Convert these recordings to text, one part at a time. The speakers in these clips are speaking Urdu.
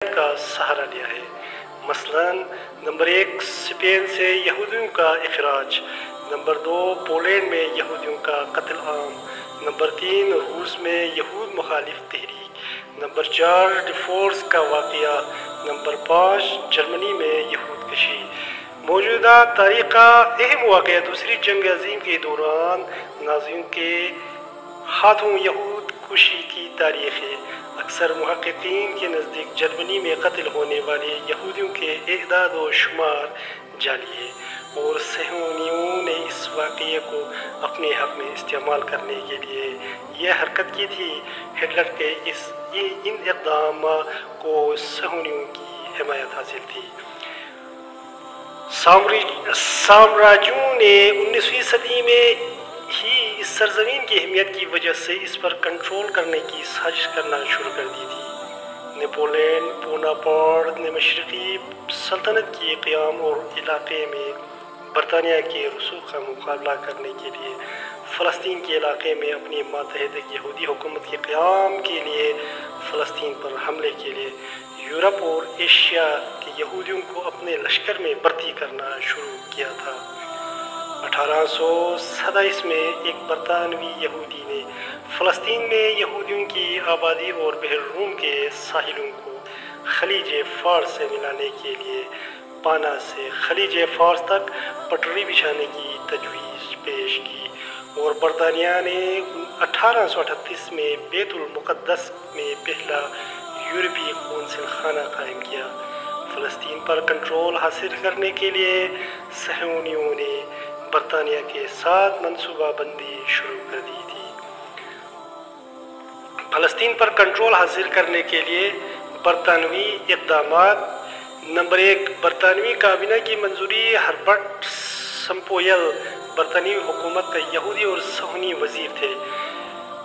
کا سہارا لیا ہے۔ مثلاً نمبر 1 اسپین سے یہودیوں کا اخراج، نمبر 2 پولینڈ میں یہودیوں کا قتل عام، نمبر 3 روس میں یہود مخالف تحریک، نمبر 4 ڈیفورس کا واقعہ، نمبر 5 جرمنی میں یہود کشی۔ موجودہ تاریخ کا اہم واقعہ دوسری جنگ عظیم کے دوران نازیوں کے ہاتھوں یہود کشی کی تاریخ ہے۔ اکثر محققین کے نزدیک جرمنی میں قتل ہونے والے یہودیوں کے اعداد و شمار جعلی ہے، اور صہیونیوں نے اس واقعے کو اپنے حق میں استعمال کرنے کے لیے یہ حرکت کی تھی۔ ہٹلر کے ان اقدامات کو صہیونیوں کی حمایت حاصل تھی۔ سامراجیوں نے 19ویں صدی میں ہی اس سرزمین کی اہمیت کی وجہ سے اس پر کنٹرول کرنے کی سازش کرنا شروع کر دی تھی۔ نیپولین بوناپارٹ نے مشرقی سلطنت کے قیام اور علاقے میں برطانیہ کے رسوخ کا مقابلہ کرنے کے لیے فلسطین کے علاقے میں اپنی ماتحت یہودی حکومت کے قیام کے لیے فلسطین پر حملے کے لیے یورپ اور ایشیا کے یہودیوں کو اپنے لشکر میں بھرتی کرنا شروع کیا تھا۔ 1827 میں ایک برطانوی یہودی نے فلسطین میں یہودیوں کی آبادی اور بحر روم کے ساحلوں کو خلیج فارس سے ملانے کے لیے پانا سے خلیج فارس تک پٹری بچھانے کی تجویز پیش کی، اور برطانیہ نے 1838 میں بیت المقدس میں پہلا یورپی قونصل خانہ قائم کیا۔ فلسطین پر کنٹرول حاصل کرنے کے لیے صہیونیوں نے برطانیہ کے ساتھ منصوبہ بندی شروع کر دی تھی۔ فلسطین پر کنٹرول حاصل کرنے کے لیے برطانوی اقدامات: نمبر 1 برطانوی کابینہ کی منظوری۔ ہربرٹ سمپویل برطانوی حکومت کا یہودی اور صہیونی وزیر تھے۔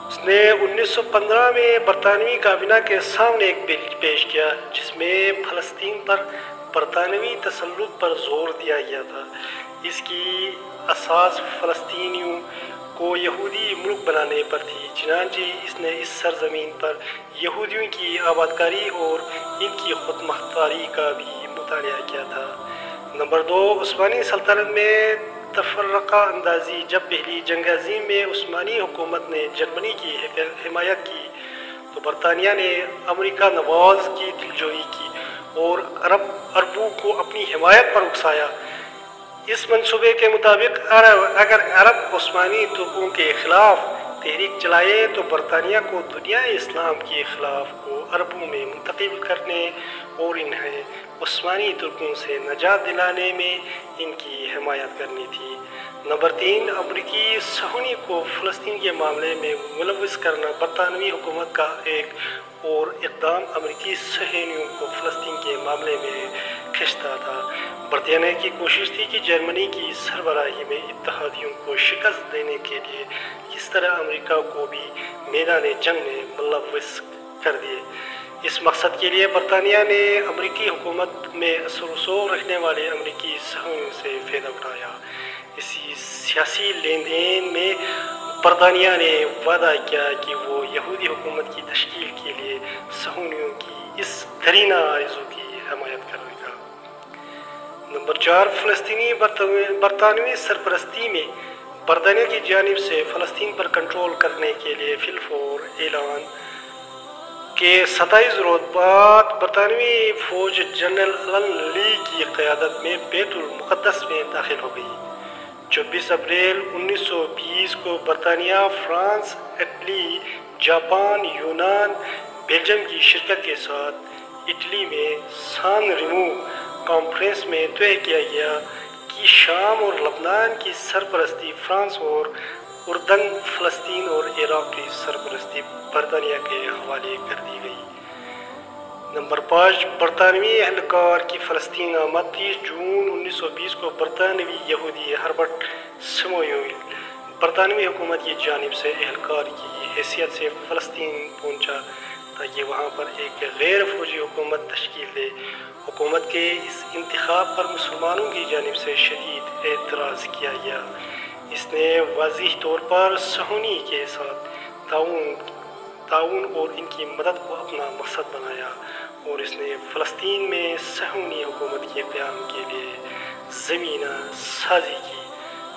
اس نے 1915 میں برطانوی کابینہ کے سامنے ایک بل پیش کیا جس میں فلسطین پر برطانوی تسلط پر زور دیا گیا تھا۔ اس کی اساس فلسطینیوں کو یہودی ملک بنانے پر تھی، چنانچہ اس نے اس سرزمین پر یہودیوں کی آبادکاری اور ان کی خود مختاری کا بھی مطالعہ کیا تھا۔ نمبر 2 عثمانی سلطنت میں تفرقہ اندازی۔ جب پہلی جنگ عظیم میں عثمانی حکومت نے جرمنی کی حمایت کی تو برطانیہ نے امریکہ نواز کی دلجوئی کی اور عربوں کو اپنی حمایت پر اکسایا۔ اس منصوبے کے مطابق اگر عرب عثمانی ترکوں کے خلاف تحریک چلائے تو برطانیہ کو دنیا اسلام کے خلاف کو عربوں میں منتقل کرنے اور انہیں عثمانی ترکوں سے نجات دلانے میں ان کی حمایت کرنی تھی۔ نمبر 3 امریکی صہیونی کو فلسطین کے معاملے میں ملوث کرنا۔ برطانوی حکومت کا ایک اور اقدام امریکی صہیونیوں کو فلسطین کے معاملے میں کھینچتا تھا۔ برطانیہ کی کوشش تھی کہ جرمنی کی سربراہی میں اتحادیوں کو شکست دینے کے لیے کس طرح امریکہ کو بھی میدان جنگ میں ملوث کر دے۔ اس مقصد کے لیے برطانیہ نے امریکی حکومت میں اثر و رسوخ رکھنے والے امریکی صہیونیوں سے فائدہ اٹھایا۔ اسی سیاسی لین دین میں برطانیہ نے وعدہ کیا کہ وہ یہودی حکومت کی تشکیل کے لیے صہیونیوں کی اس دیرینہ آرزو کی حمایت کرے گا۔ نمبر 4 فلسطینی برطانوی سرپرستی میں برطانیہ کی جانب سے فلسطین پر کنٹرول کرنے کے لیے فی الفور اعلان کے 27 روز بعد برطانوی فوج جنرل لی کی قیادت میں بیت المقدس میں داخل ہو گئی۔ 24 اپریل 1920 کو برطانیہ، فرانس، اٹلی، جاپان، یونان، بیلجیم کی شرکت کے ساتھ اٹلی میں سان ریمو کانفرنس میں طے کیا گیا کہ شام اور لبنان کی سرپرستی فرانس اور اردن، فلسطین اور عراق کی سرپرستی برطانیہ کے حوالے کر دی گئی۔ نمبر 5 برطانوی اہلکار کی فلسطین آمد۔ 30 جون 1920 کو برطانوی یہودی ہربرٹ سمویل برطانوی حکومت کی جانب سے اہلکار کی حیثیت سے فلسطین پہنچا تاکہ وہاں پر ایک غیر فوجی حکومت تشکیل دے۔ حکومت کے اس انتخاب پر مسلمانوں کی جانب سے شدید اعتراض کیا گیا۔ اس نے واضح طور پر صہیونی کے ساتھ تعاون اور ان کی مدد کو اپنا مقصد بنایا اور اس نے فلسطین میں صہیونی حکومت کے قیام کے لیے زمینہ سازی کی۔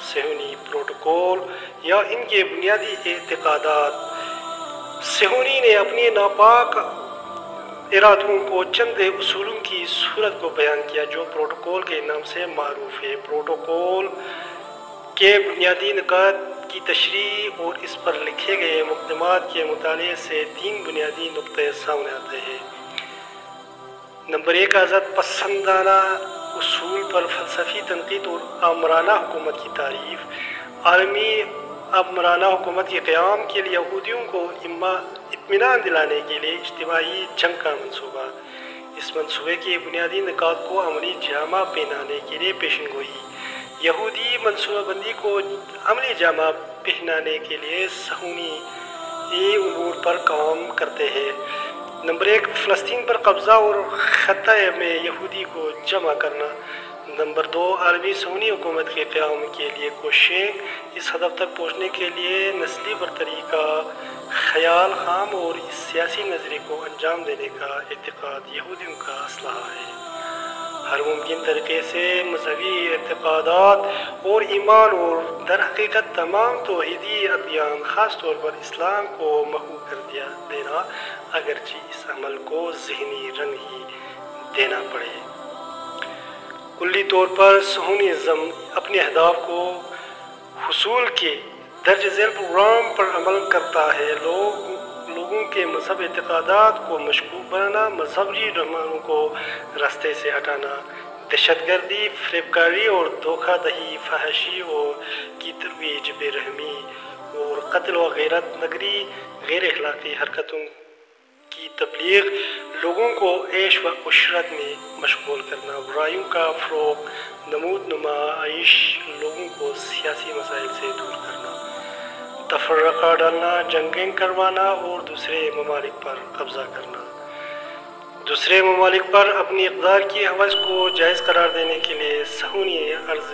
صہیونی پروٹوکول یا ان کے بنیادی اعتقادات۔ صہیونی نے اپنے ناپاک ارادوں کو چند اصولوں کی صورت کو بیان کیا جو پروٹوکول کے نام سے معروف ہے۔ پروٹوکول کے بنیادی نکات کی تشریح اور اس پر لکھے گئے مقدمات کے مطالعے سے 3 بنیادی نقطے سامنے آتے ہیں۔ نمبر 1، آزاد پسندانہ اصول پر فلسفی تنقید اور آمرانہ حکومت کی تعریف۔ عالمی آمرانہ حکومت کے قیام کے لیے یہودیوں کو اطمینان دلانے کے لیے اجتماعی جنگ کا منصوبہ۔ اس منصوبے کے بنیادی نکات کو عملی جامہ پہنانے کے لیے پیشن گوئی۔ یہودی منصوبہ بندی کو عملی جامہ پہنانے کے لیے صہیونی امور پر کام کرتے ہیں۔ نمبر 1، فلسطین پر قبضہ اور خطے میں یہودی کو جمع کرنا۔ نمبر 2، عالمی صہیونی حکومت کے قیام کے لیے کوششیں۔ اس ہدف تک پہنچنے کے لیے نسلی برتری کا خیال خام اور اس سیاسی نظریے کو انجام دینے کا اعتقاد یہودیوں کا اسلحہ ہے۔ ہر ممکن طریقے سے مذہبی اعتقادات اور ایمان اور در حقیقت تمام توحیدی ادیان خاص طور پر اسلام کو محو کر دینا، اگرچہ اس عمل کو ذہنی رنگ ہی دینا پڑے۔ کلی طور پر صہیونیزم اپنے اہداف کو حصول کے درج ذیل پروگرام پر عمل کرتا ہے: لوگوں کے مذہب اعتقادات کو مشکوک بنانا، مذہبی رہنماؤں کو راستے سے ہٹانا، دہشت گردی، فریب کاری اور دھوکہ دہی، فحاشی کی ترویج، بے رحمی اور قتل و غیرت نگری، غیر اخلاقی حرکتوں کی تبلیغ، لوگوں کو عیش و عشرت میں مشغول کرنا، برائیوں کا فروغ، نمود نمائش، لوگوں کو سیاسی مسائل سے دور کرنا، تفرقہ ڈالنا، جنگیں کروانا اور دوسرے ممالک پر قبضہ کرنا۔ دوسرے ممالک پر اپنی اقدار کی ہوس کو جائز قرار دینے کے لیے صہیونی عرض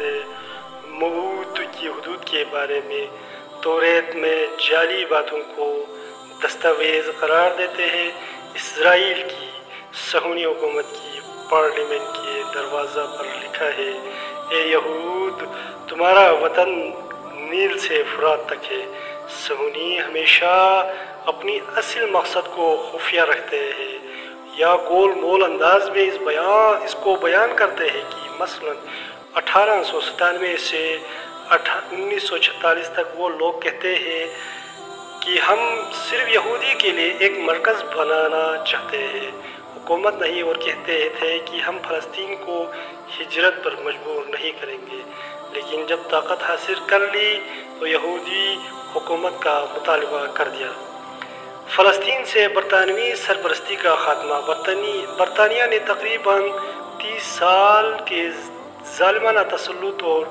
موعود کی حدود کے بارے میں توریت میں جعلی باتوں کو دستاویز قرار دیتے ہیں۔ اسرائیل کی صہیونی حکومت کی پارلیمنٹ کے دروازہ پر لکھا ہے: اے یہود، تمہارا وطن نیل سے فرات تک ہے۔ صہیونی ہمیشہ اپنی اصل مقصد کو خفیہ رکھتے ہیں یا گول مول انداز میں اس کو بیان کرتے ہیں کہ مثلاً 1897 سے 1946 تک وہ لوگ کہتے ہیں کہ ہم صرف یہودی کے لیے ایک مرکز بنانا چاہتے ہیں، حکومت نہیں، اور کہتے تھے کہ ہم فلسطین کو ہجرت پر مجبور نہیں کریں گے، لیکن جب طاقت حاصل کر لی تو یہودی حکومت کا مطالبہ کر دیا۔ فلسطین سے برطانوی سرپرستی کا خاتمہ۔ برطانیہ نے تقریباً 30 سال کے ظالمانہ تسلط اور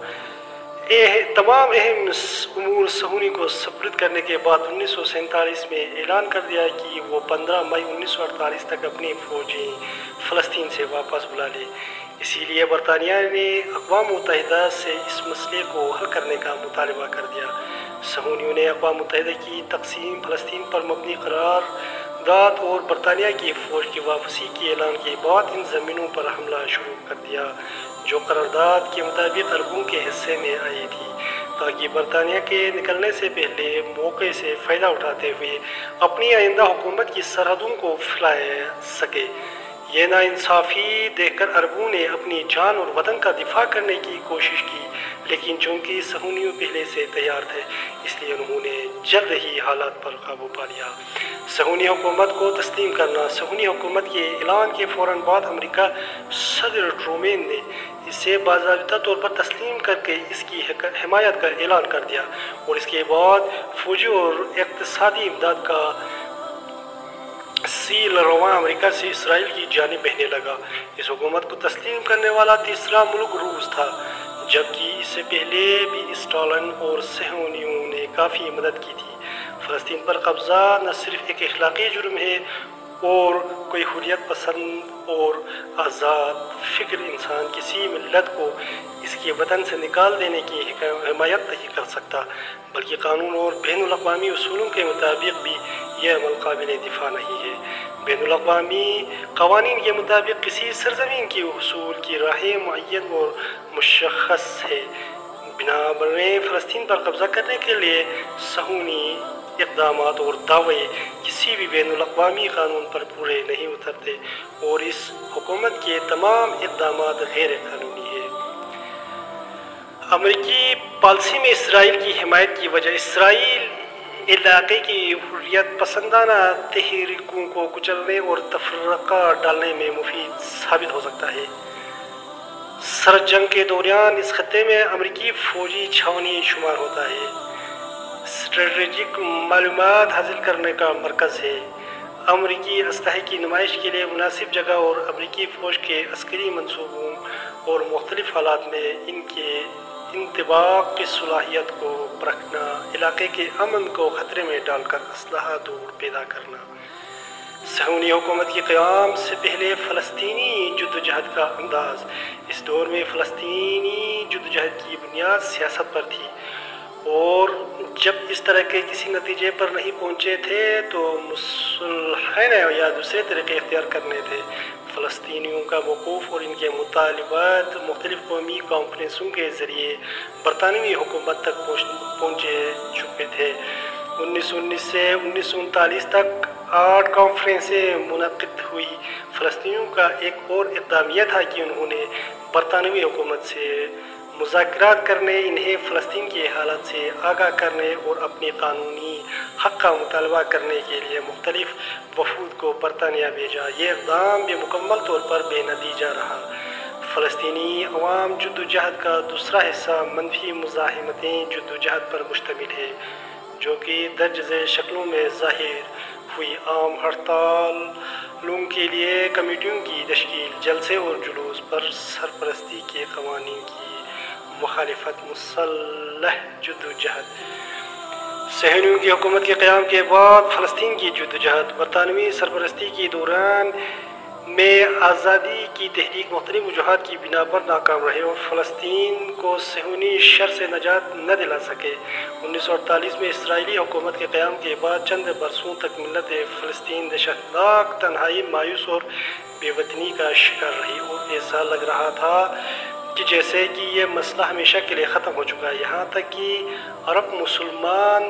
تمام اہم امور صہیونی کو سپرد کرنے کے بعد 1947 میں اعلان کر دیا کہ وہ 15 مئی 1948 تک اپنی فوجیں فلسطین سے واپس بلا لے۔ اسی لیے برطانیہ نے اقوام متحدہ سے اس مسئلے کو حل کرنے کا مطالبہ کر دیا۔ صہیونیوں نے اقوام متحدہ کی تقسیم فلسطین پر مبنی قرارداد اور برطانیہ کی فوج کی واپسی کے اعلان کے بعد ان زمینوں پر حملہ شروع کر دیا جو قرارداد کے مطابق عربوں کے حصے میں آئی تھی، تاکہ برطانیہ کے نکلنے سے پہلے موقع سے فائدہ اٹھاتے ہوئے اپنی آئندہ حکومت کی سرحدوں کو پھیلا سکے۔ یہ ناانصافی دیکھ کر عربوں نے اپنی جان اور وطن کا دفاع کرنے کی کوشش کی، لیکن چونکہ صہیونی پہلے سے تیار تھے اس لیے انہوں نے جلد ہی حالات پر قابو پا لیا۔ صہیونی حکومت کو تسلیم کرنا۔ صہیونی حکومت کے اعلان کے فوراً بعد امریکہ صدر ٹرومین نے اسے باضابطہ طور پر تسلیم کر کے اس کی حمایت کا اعلان کر دیا اور اس کے بعد فوجی اور اقتصادی امداد کا سیل رواں امریکہ سے اسرائیل کی جانب بہنے لگا۔ اس حکومت کو تسلیم کرنے والا تیسرا ملک روس تھا، جبکہ اس سے پہلے بھی اسٹالن اور صہیونیوں نے کافی مدد کی تھی۔ فلسطین پر قبضہ نہ صرف ایک اخلاقی جرم ہے اور کوئی حریت پسند اور آزاد فکر انسان کسی ملت کو اس کے وطن سے نکال دینے کی حمایت نہیں کر سکتا، بلکہ قانون اور بین الاقوامی اصولوں کے مطابق بھی یہ عمل قابل دفاع نہیں ہے۔ بین الاقوامی قوانین کے مطابق کسی سرزمین کی حصول کی راہیں معین اور مشخص ہے، بنابراین فلسطین پر قبضہ کرنے کے لیے صہیونی اقدامات اور دعوے کسی بھی بین الاقوامی قانون پر پورے نہیں اترتے اور اس حکومت کے تمام اقدامات غیر قانونی ہیں۔ امریکی پالیسی میں اسرائیل کی حمایت کی وجہ اسرائیل علاقے کی حریت پسندانہ تحریکوں کو کچلنے اور تفرقہ ڈالنے میں مفید ثابت ہو سکتا ہے۔ سرد جنگ کے دوران اس خطے میں امریکی فوجی چھاونی شمار ہوتا ہے، اسٹریٹجک معلومات حاصل کرنے کا مرکز ہے، امریکی اسلحے کی نمائش کے لیے مناسب جگہ اور امریکی فوج کے عسکری منصوبوں اور مختلف حالات میں ان کے انطباق کی صلاحیت کو پرکھنا، علاقے کے امن کو خطرے میں ڈال کر اسلحہ دور پیدا کرنا۔ صہیونی حکومت کے قیام سے پہلے فلسطینی جدوجہد کا انداز۔ اس دور میں فلسطینی جدوجہد کی بنیاد سیاست پر تھی اور جب اس طرح کے کسی نتیجے پر نہیں پہنچے تھے تو مصلحانہ یا دوسرے طریقے اختیار کرنے تھے۔ فلسطینیوں کا موقف اور ان کے مطالبات مختلف قومی کانفرنسوں کے ذریعے برطانوی حکومت تک پہنچے چکے تھے۔ 1919 سے 1939 تک 8 کانفرنسیں منعقد ہوئی۔ فلسطینیوں کا ایک اور اقدام یہ تھا کہ انہوں نے برطانوی حکومت سے مذاکرات کرنے، انہیں فلسطین کی حالت سے آگاہ کرنے اور اپنی قانونی حق کا مطالبہ کرنے کے لیے مختلف وفود کو برطانیہ بھیجا۔ یہ اقدام بھی مکمل طور پر بے نتیجہ رہا۔ فلسطینی عوام جدوجہد کا دوسرا حصہ منفی مزاحمتیں جدوجہد پر مشتمل ہے، جو کہ درج ذیل شکلوں میں ظاہر ہوئی: عام ہڑتالوں کے لیے کمیٹیوں کی تشکیل، جلسے اور جلوس پر سرپرستی کے قوانین کی مخالفت، مسلح جدوجہد۔ صہیونیوں کی حکومت کے قیام کے بعد فلسطین کی جدوجہد۔ برطانوی سرپرستی کے دوران میں آزادی کی تحریک مختلف وجوہات کی بنا پر ناکام رہے اور فلسطین کو صہیونی شر سے نجات نہ دلا سکے۔ 1948 میں اسرائیلی حکومت کے قیام کے بعد چند برسوں تک ملت فلسطین دہشتناک تنہائی، مایوس اور بے وطنی کا شکار رہی اور ایسا لگ رہا تھا کہ جیسے کہ یہ مسئلہ ہمیشہ کے لیے ختم ہو چکا ہے، یہاں تک کہ عرب مسلمان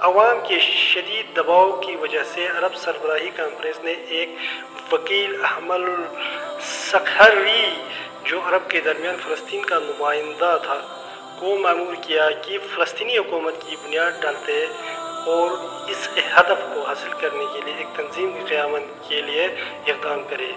عوام کے شدید دباؤ کی وجہ سے عرب سربراہی کانفرنس نے ایک وکیل احمد السکھری، جو عرب کے درمیان فلسطین کا نمائندہ تھا، کو مأمور کیا کہ فلسطینی حکومت کی بنیاد ڈالتے اور اس ہدف کو حاصل کرنے کے لیے ایک تنظیم کی قیادت کے لیے اقدام کرے۔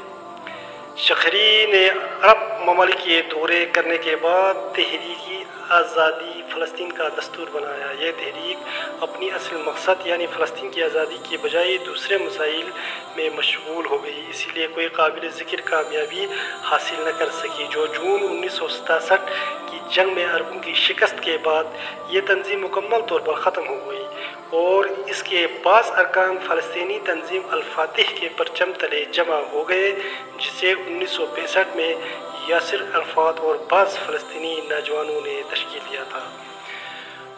سکھری نے عرب ممالک کے دورے کرنے کے بعد تحریک آزادی فلسطین کا دستور بنایا۔ یہ تحریک اپنی اصل مقصد یعنی فلسطین کی آزادی کے بجائے دوسرے مسائل میں مشغول ہو گئی، اسی لیے کوئی قابل ذکر کامیابی حاصل نہ کر سکی۔ جو جون 1967 کی جنگ میں عربوں کی شکست کے بعد یہ تنظیم مکمل طور پر ختم ہو گئی اور اس کے بعض ارکان فلسطینی تنظیم الفاتح کے پرچم تلے جمع ہو گئے، جسے 1965 میں یاسر عرفات اور بعض فلسطینی نوجوانوں نے تشکیل دیا تھا۔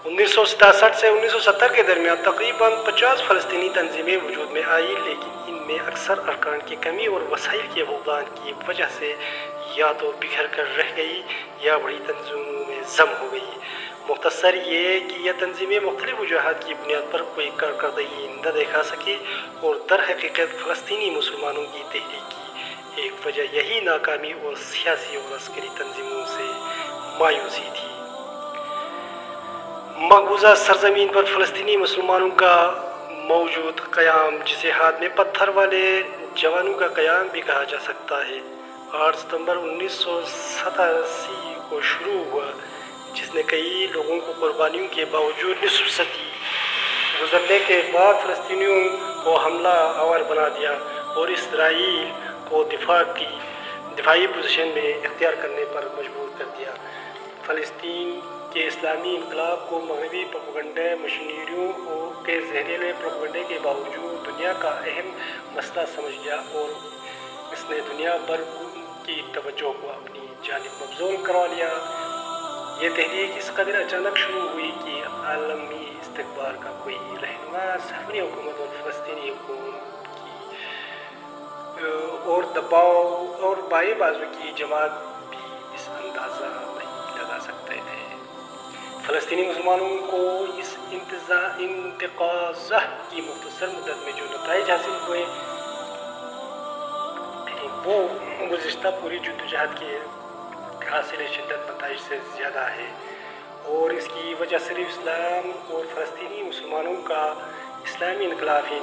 1967 سے 1970 کے درمیان تقریباً 50 فلسطینی تنظیمیں وجود میں آئیں، لیکن ان میں اکثر ارکان کی کمی اور وسائل کے فقدان کی وجہ سے یا تو بکھر کر رہ گئی یا بڑی تنظیموں میں ضم ہو گئی۔ مختصر یہ کہ یہ تنظیمیں مختلف وجوہات کی بنیاد پر کوئی کارکردگی نہ دکھا سکی اور در حقیقت فلسطینی مسلمانوں کی تحریک کی ایک وجہ یہی ناکامی اور سیاسی اور عسکری تنظیموں سے مایوسی تھی۔ مقبوضہ سرزمین پر فلسطینی مسلمانوں کا موجود قیام، جسے ہاتھ میں پتھر والے جوانوں کا قیام بھی کہا جا سکتا ہے، 8 ستمبر 1987 کو شروع ہوا، جس نے کئی لوگوں کو قربانیوں کے باوجود نصف صدی گزرنے کے بعد فلسطینیوں کو حملہ آور بنا دیا اور اسرائیل کو دفاعی پوزیشن میں اختیار کرنے پر مجبور کر دیا۔ فلسطین کے اسلامی انقلاب کو مغربی پروپیگنڈا مشینریوں کے زہریلے پروپیگنڈے کے باوجود دنیا کا اہم مسئلہ سمجھ گیا اور اس نے دنیا بھر کی توجہ کو اپنی جانب مبذول کروا لیا۔ یہ تحریک اس قدر اچانک شروع ہوئی کہ عالمی استقبال کا کوئی رہنما صہیونی حکومت اور فلسطینی حکومت کی اور دباؤ اور بائیں بازو کی جماعت بھی اس اندازہ نہیں لگا سکتے تھے۔ فلسطینی مسلمانوں کو اس انتقاضہ کی مختصر مدت میں جو نتائج حاصل ہوئے وہ گزشتہ پوری جدوجہد کے حاصل شدت نتائج سے زیادہ ہے، اور اس کی وجہ صرف اسلام اور فلسطینی مسلمانوں کا اسلامی انقلابی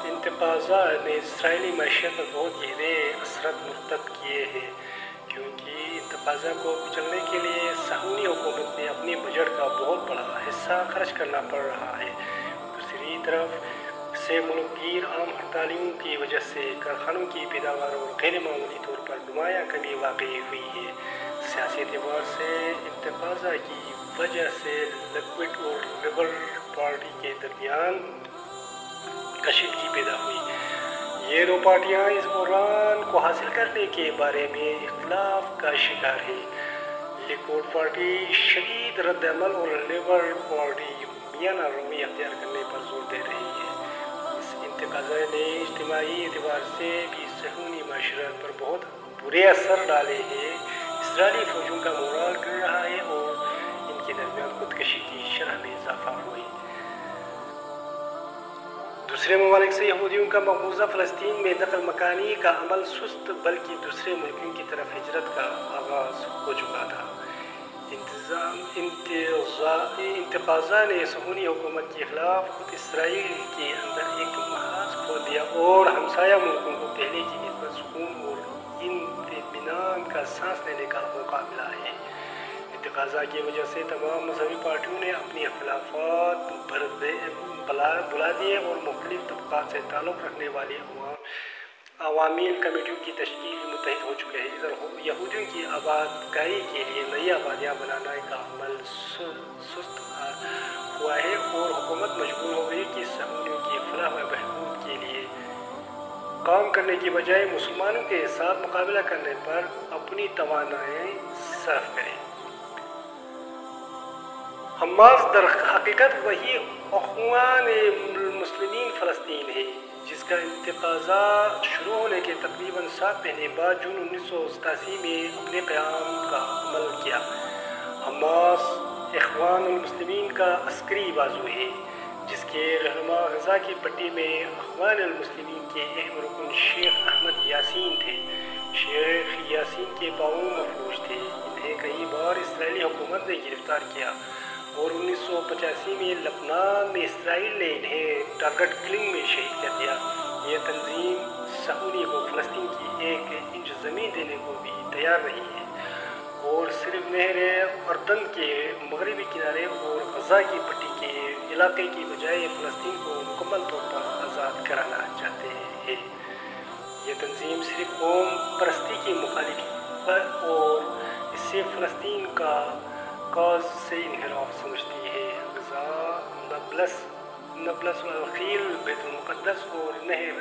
انتقاضہ نے اسرائیلی معیشت پر بہت گہرے اثرات مرتب کیے ہیں، کیونکہ انتقاضہ کو کچلنے کے لیے صہیونی حکومت نے اپنے بجٹ کا بہت بڑا حصہ خرچ کرنا پڑ رہا ہے۔ دوسری طرف سے ملک گیر عام ہڑتالوں کی وجہ سے کارخانوں کی پیداوار اور غیر معمولی طور پر نمایاں کمی واقع ہوئی ہے۔ سیاسی اعتبار سے انتقاضہ کی وجہ سے لکوڈ اور لبرل پارٹی کے درمیان کشیدگی پیدا ہوئی۔ یہ دو پارٹیاں اس بحران کو حاصل کرنے کے بارے میں اختلاف کا شکار ہیں۔ لکوڈ پارٹی شدید رد عمل اور لبرل پارٹی میانہ روی اختیار کرنے پر زور دے رہی ہے۔ اس انتقاضہ نے اجتماعی اعتبار سے بھی صہیونی معاشرت پر بہت برے اثر ڈالے ہیں۔ اسرائیلی فوجوں کا مورال گر رہا ہے اور ان کے درمیان خودکشی کی شرح میں اضافہ ہوئی۔ دوسرے ممالک سے یہودیوں کا مقبوضہ فلسطین میں نقل مکانی کا عمل سست بلکہ دوسرے ملکوں کی طرف ہجرت کا آغاز ہو چکا تھا۔ انتقاضہ نے صہیونی حکومت کے خلاف خود اسرائیل کے اندر ایک محاذ کھول دیا اور ہمسایہ ملکوں کو پہلے کی نسبت سکون اور اطمینان کا سانس لینے کا موقع ملا ہے۔ انتقاضہ کی وجہ سے تمام مذہبی پارٹیوں نے اپنی اختلافات بلا دیے اور مختلف طبقات سے تعلق رکھنے والی عوامی کمیٹیوں کی تشکیل متحد ہو چکے ہیں۔ ادھر یہودیوں کی آباد کاری کے لیے نئی آبادیاں بنانے کا عمل سست ہوا ہے اور حکومت مجبور ہو گئی کہ صہیونیوں کی فلاح و بہبود کے لیے کام کرنے کی بجائے مسلمانوں کے ساتھ مقابلہ کرنے پر اپنی توانائی صرف کرے۔ حماس در حقیقت وہی اخوان المسلمین فلسطین ہے جس کا انتقاضہ شروع ہونے کے تقریباً 7 مہینے بعد جون 1987 میں اپنے قیام کا عمل کیا۔ حماس اخوان المسلمین کا عسکری بازو ہے جس کے رہنما غزہ کی پٹی میں اخوان المسلمین کے اہم رکن شیخ احمد یاسین تھے۔ شیخ یاسین کے پاؤں مفلوج تھے، انہیں کئی بار اسرائیلی حکومت نے گرفتار کیا اور 1985 میں لبنان میں اسرائیل نے انہیں ٹارگٹ کلنگ میں شہید کر دیا۔ یہ تنظیم صہیونی کو فلسطین کی 1 انچ زمین دینے کو بھی تیار نہیں ہے اور صرف نہر اردن کے مغربی کنارے اور غزہ کی پٹی کے علاقے کی بجائے فلسطین کو مکمل طور پر آزاد کرانا چاہتے ہیں۔ یہ تنظیم صرف قوم پرستی کی مخالف اور اس سے فلسطین کا کاز سے انحراف سمجھتی ہے۔ غزہ، نبلس والخیل، بیت المقدس اور نہر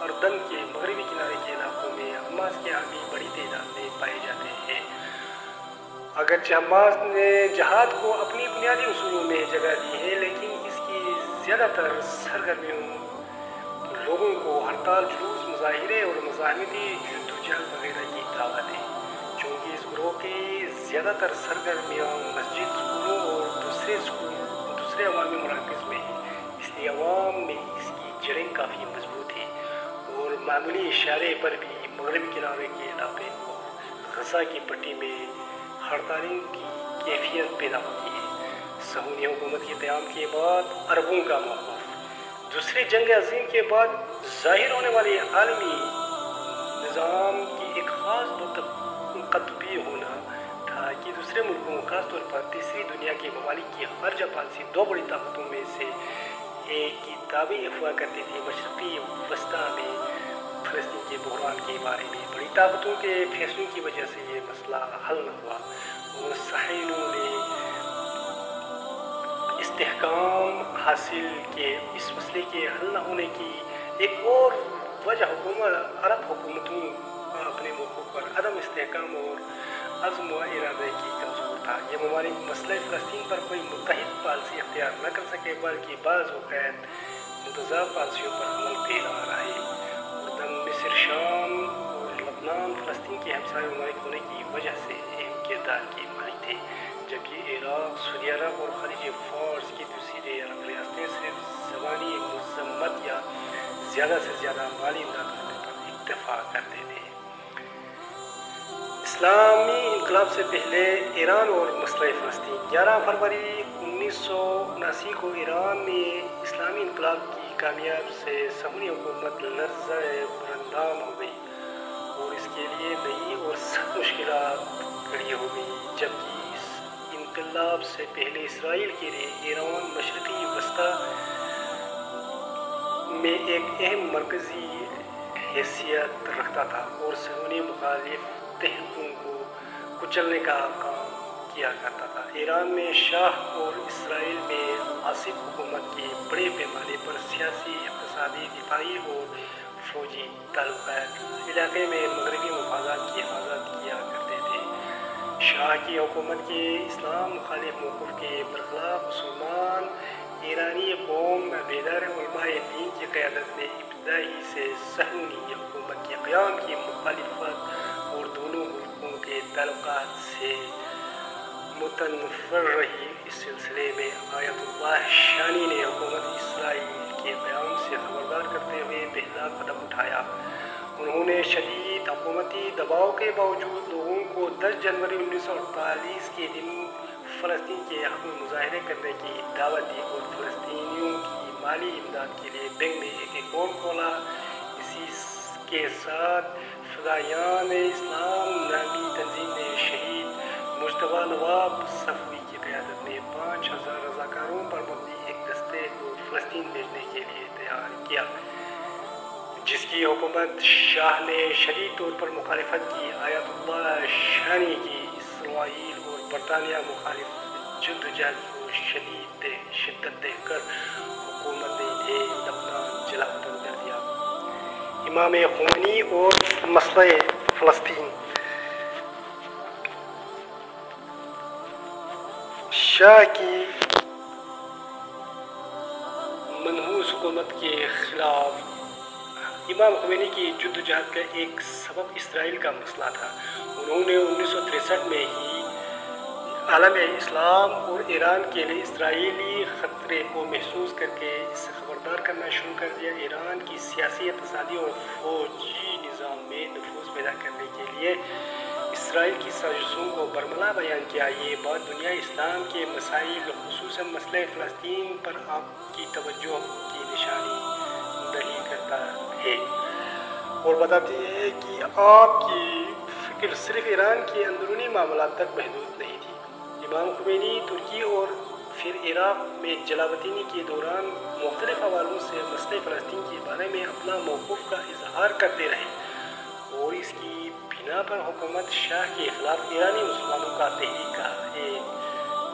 اردن کے مغربی کنارے کے علاقوں میں حماس کے حامی بڑی تعداد میں پائے جاتے ہیں۔ اگرچہ حماس نے جہاد کو اپنی بنیادی اصولوں میں جگہ دی ہے، لیکن اس کی زیادہ تر سرگرمیوں لوگوں کو ہڑتال، جلوس، مظاہرے اور مزاحمتی جدوجہد وغیرہ کی دعوت ہے۔ چونکہ اس گروہ کی زیادہ تر سرگرمیاں مسجد، اسکولوں اور دوسرے عوامی مراکز میں ہیں، اس لیے عوام میں اس کی جڑیں کافی مضبوط ہیں اور معمولی اشارے پر بھی مغربی کنارے کے علاقے اور غزہ کی پٹی میں ہڑتالوں کی کیفیت پیدا ہوتی ہے۔ صہیونی حکومت کے قیام کے بعد عربوں کا موقف دوسری جنگ عظیم کے بعد ظاہر ہونے والے عالمی نظام کی ایک خاص قطبی ہونا تھا کہ دوسرے ملکوں، خاص طور پر تیسری دنیا کے ممالک کی خارجہ پالیسی 2 بڑی طاقتوں میں سے ایک کی تابع افواہ کرتی تھی۔ مشرقی وسطیٰ میں فلسطین کے بحران کے بارے میں بڑی طاقتوں کے فیصلوں کی وجہ سے یہ مسئلہ حل نہ ہوا اور صہیونیوں نے استحکام حاصل کہ اس مسئلے کے حل نہ ہونے کی ایک اور وجہ عرب حکومتوں کا اپنے موقعوں پر عدم استحکام اور عزم و ارادے کی کمزور تھا۔ یہ ممالک مسئلہ فلسطین پر کوئی متحد پالیسی اختیار نہ کر سکے بلکہ بعض اوقات متضاد پالیسیوں پر عمل پیرا رہے۔ اردن، مصر، شام اور لبنان فلسطین کے ہمسائے ممالک ہونے کی وجہ سے اہم کردار کے مالک تھے، جبکہ عراق، سعودی عرب اور خلیج فارس کی دوسری عرب ریاستیں صرف زبانی مذمت یا زیادہ سے زیادہ مالی امداد کرنے پر اکتفا کرتے تھے۔ اسلامی انقلاب سے پہلے ایران اور مسئلہ فلسطین۔ 11 فروری 1979 کو ایران میں اسلامی انقلاب کی کامیاب سے صہیونی حکومت لرزہ براندام ہو گئی اور اس کے لیے نئی اور سخت مشکلات کھڑی ہو گئی، جبکہ اس انقلاب سے پہلے اسرائیل کے لیے ایران مشرقی وسطی میں ایک اہم مرکزی حیثیت رکھتا تھا اور صہیونی مخالف تحریکوں کو کچلنے کا کام کیا کرتا تھا۔ ایران میں شاہ اور اسرائیل میں آصف حکومت کے بڑے پیمانے پر سیاسی، اقتصادی، دفاعی اور فوجی تعلقات علاقے میں مغربی مفادات کی حفاظت کیا کرتے تھے۔ شاہ کی حکومت کے اسلام مخالف موقف کے برخلاف مسلمان ایرانی قوم بیدار علماء دین کی قیادت نے ابتدائی سے صہیونی حکومت کے قیام کی مخالفت اور دونوں ملکوں کے تعلقات سے متنفر رہی۔ اس سلسلے میں آیت اللہ شانی نے حکومت اسرائیل کے قیام سے خبردار کرتے ہوئے پہلا قدم اٹھایا۔ انہوں نے شدید حکومتی دباؤ کے باوجود لوگوں کو 10 جنوری 1948 کے دن فلسطین کے حق میں مظاہرے کرنے کی دعوت دی اور فلسطینیوں کی مالی امداد کے لیے بینک میں ایک اکاؤنٹ کھولا۔ اسی کے ساتھ فدائیان اسلام نامی تنظیم نے شہید مجتبیٰ نواب صفوی کی قیادت میں 5000 رضاکاروں پر مبنی ایک دستے کو فلسطین بھیجنے کے لیے تیار کیا، جس کی حکومت شاہ نے شدید طور پر مخالفت کی۔ آیت اللہ شانی کی اسرائیل اور برطانیہ مخالف جدوجہد کو شدت دیکھ کر حکومت نے لبنان جلا وطن کر دیا۔ امام خمینی اور مسئلہ فلسطین۔ شاہ کی منحوس حکومت کے خلاف امام خمینی کی جدوجہد کا ایک سبب اسرائیل کا مسئلہ تھا۔ انہوں نے 1963 میں ہی عالم اسلام اور ایران کے لیے اسرائیلی خطرے کو محسوس کر کے اس سے خبردار کرنا شروع کر دیا۔ ایران کی سیاسی، اقتصادی اور فوجی نظام میں نفوذ پیدا کرنے کے لیے اسرائیل کی سازشوں کو برملا بیان کیا۔ یہ بات دنیا اسلام کے مسائل خصوصاً مسئلہ فلسطین پر آپ کی توجہ کی نشانی دہی کرتا ہے اور بتاتی ہے کہ آپ کی فکر صرف ایران کے اندرونی معاملات تک محدود نہیں تھی۔ امام خمینی ترکی اور پھر عراق میں جلاوطنی کے دوران مختلف حوالوں سے مسئلہ فلسطین کے بارے میں اپنا موقف کا اظہار کرتے رہے اور اس کی بنا پر حکومت شاہ کے خلاف ایرانی مسلمانوں کا تحریک کا ایک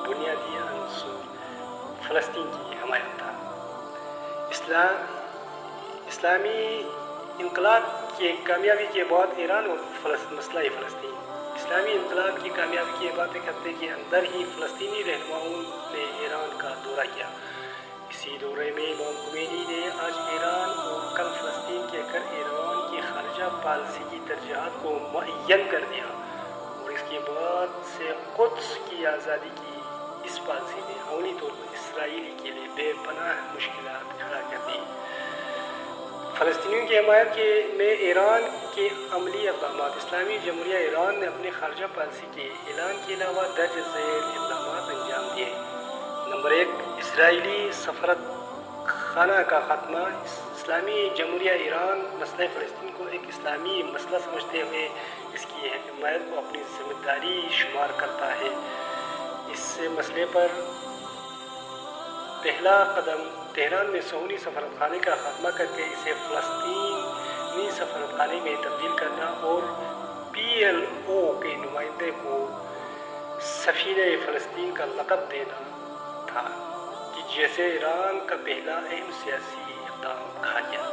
بنیادی عنصر فلسطین کی حمایت تھا۔ اسلامی انقلاب کی کامیابی کے بعد ایران اور مسئلہ فلسطین۔ اسلامی انقلاب کی کامیابی کے بعد ایک ہفتے کے اندر ہی فلسطینی رہنماؤں نے ایران کا دورہ کیا۔ اسی دورے میں امام خمینی نے آج ایران اور کل فلسطین کہہ کر ایران کی خارجہ پالیسی کی ترجیحات کو معین کر دیا اور اس کے بعد سے قدس کی آزادی کی اس پالیسی نے عملی طور پر اسرائیلی کے لیے بے پناہ مشکلات کھڑا کر دی۔ فلسطینیوں کی حمایت میں ایران کے عملی اقدامات۔ اسلامی جمہوریہ ایران نے اپنی خارجہ پالیسی کے اعلان کے علاوہ درج ذیل اقدامات انجام دیے۔ نمبر 1، اسرائیلی سفارت خانہ کا خاتمہ۔ اسلامی جمہوریہ ایران مسئلہ فلسطین کو ایک اسلامی مسئلہ سمجھتے ہوئے اس کی حمایت کو اپنی ذمہ داری شمار کرتا ہے۔ اس مسئلے پر پہلا قدم تہران میں صہیونی سفارت خانے کا خاتمہ کر کے اسے فلسطینی سفارت خانے میں تبدیل کرنا اور PLO کے نمائندے کو سفیر فلسطین کا لقب دینا تھا، کہ جیسے ایران کا پہلا اہم سیاسی اقدام کہا گیا۔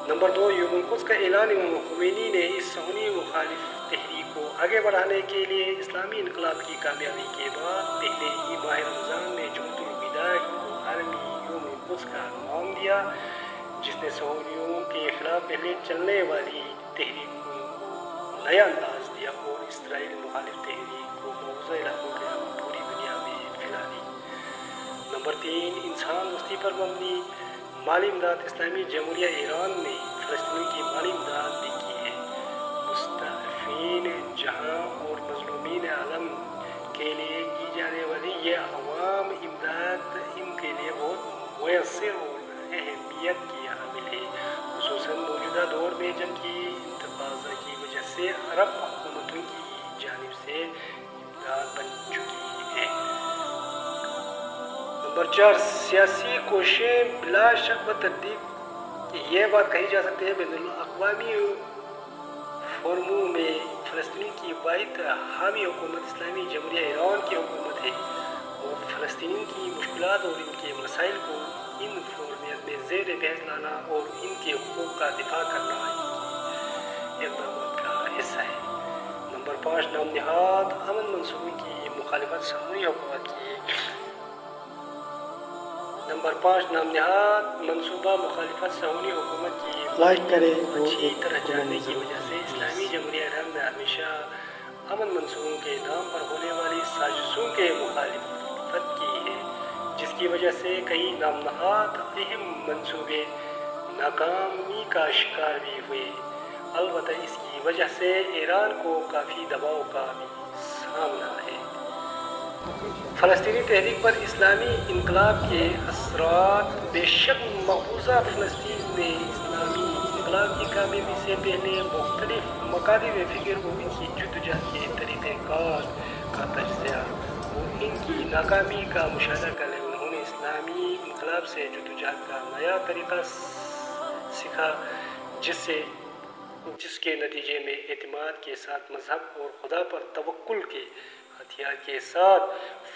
نمبر 2، یوم القدس کا اعلان۔ امام خمینی نے اس صہیونی مخالف تحریک کو آگے بڑھانے کے لیے اسلامی انقلاب کی کامیابی کے بعد پہلے ہی ماہ رمضان میں جمعۃ الوداع کو عالمی یوم القدس کا نام دیا۔ جس نے سہولیوں کے خلاف پہلے چلنے والی تحریک کو نیا انداز دیا اور اسرائیل مخالف تحریک کو مقبوضہ علاقوں کے علاوہ پوری دنیا میں پھیلا دی۔ نمبر 3، انسان دوستی پر مبنی مالی امداد۔ اسلامی جمہوریہ ایران نے فلسطینیوں کی مالی امداد بھی کی ہے۔ مستضعفین جہاں اور مظلومین عالم کے لیے کی جانے والی یہ عوام امداد ان کے لیے بہت مؤثر اور اہمیت کی حامل ہے، خصوصاً موجودہ دور میں جنگ کی انتفاضہ کی وجہ سے عرب حکومتوں کی جانب سے امداد بن چکی ہے۔ نمبر 4، سیاسی کوششیں۔ بلا شک و تردید یہ بات کہی جا سکتی ہے بین الاقوامی فورموں میں فلسطین کی واحد حامی حکومت اسلامی جمہوریہ ایران کی حکومت ہے اور فلسطین کی مشکلات اور ان کے مسائل کو ان فورمیت میں زیر بحث لانا اور ان کے حقوق کا دفاع کرنا ان کی اقدامات کا حصہ ہے۔ نمبر 5، نام نہاد امن منصوبے کی مخالفت سہونی حکومت کی۔ نمبر 5، نام نہاد منصوبہ مخالفت سہونی حکومت کی اچھی طرح جاننے کی وجہ سے اسلامی جمہوریہ ایران نے ہمیشہ امن منصوبوں کے نام پر ہونے والی سازشوں کے مخالفت کی ہے، جس کی وجہ سے کئی نام نہاد اہم منصوبے ناکامی کا شکار بھی ہوئے۔ البتہ اس کی وجہ سے ایران کو کافی دباؤ کا بھی سامنا ہے۔ فلسطینی تحریک پر اسلامی انقلاب کے اثرات۔ بے شک مقبوضہ فلسطین میں اسلامی انقلاب کی کامیابی سے پہلے مختلف مقادیر فکر اور ان کی جدوجہد کے طریقہ کار کا تجزیہ اور ان کی ناکامی کا مشاہدہ کرنے انہوں نے اسلامی انقلاب سے جدوجہد کا نیا طریقہ سیکھا، جس کے نتیجے میں اعتماد کے ساتھ مذہب اور خدا پر توکل کے ہتھیار کے ساتھ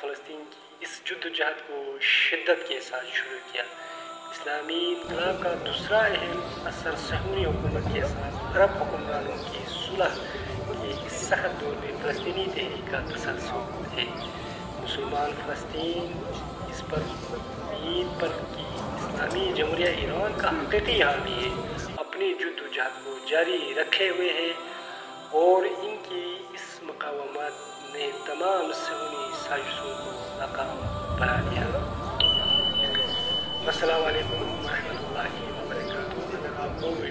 فلسطین کی اس جدوجہد کو شدت کے ساتھ شروع کیا۔ اسلامی انقلاب کا دوسرا اہم اثر صہیونی حکومت کے ساتھ عرب حکمرانوں کی صلح کے اس سخت دور میں فلسطینی تحریک کا تسلسل ہے۔ مسلمان فلسطین اس پر امید پر کہ اسلامی جمہوریہ ایران کا حقیقی حامی ہے، اپنی جدوجہد کو جاری رکھے ہوئے ہیں اور ان کی اس مقاومت نے تمام صہیونی سازشوں کو ناکام بنا دیا۔ السلام علیکم ورحمۃ اللہ وبرکاتہ۔ اگر آپ کو